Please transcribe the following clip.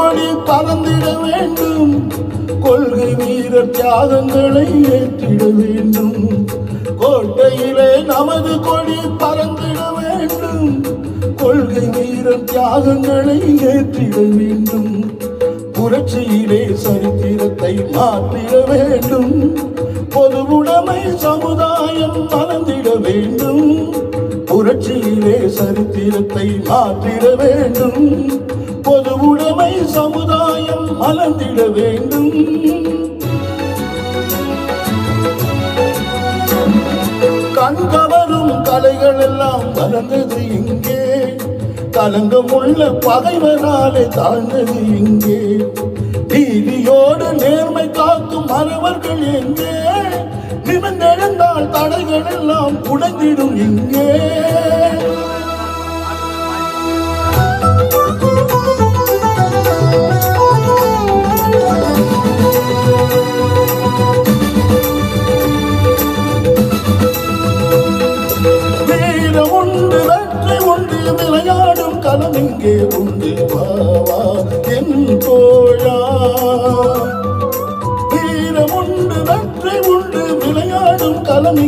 கொடி பறந்திட வேண்டும், கொள்கை வீரர் தியாகங்களை ஏற்றிட வேண்டும். கோட்டையிலே நமது கொடி பறந்திட வேண்டும், கொள்கை வீரர் தியாகங்களை ஏற்றிட வேண்டும். புரட்சியிலே சரித்திரத்தை மாற்றிட வேண்டும், பொதுவுடைமை சமுதாயம் மலர்ந்திட வேண்டும். புரட்சியிலே சரித்திரத்தை மாற்றிட வேண்டும், பொதுவுடைமை சமுதாயம் மலர்ந்திட வேண்டும். கண்கவரும் கலைகள் எல்லாம் வளர்ந்தது இங்கே, கலங்கமுள்ள பகைவனாலே தாழ்ந்தது இங்கே. நீதியோடு நேர்மை காக்கும் மறவர்கள் எங்கே, நிமிர்ந்தெழுந்தால் தடைகள் எல்லாம் உடைந்திடும் இங்கே. வீரம் உண்டு, வெற்றி உண்டு, விளையாடும் களம் இங்கே உண்டு. வா வா என் தோழா, வீரம் உண்டு, வெற்றி உண்டு, விளையாடும் களம்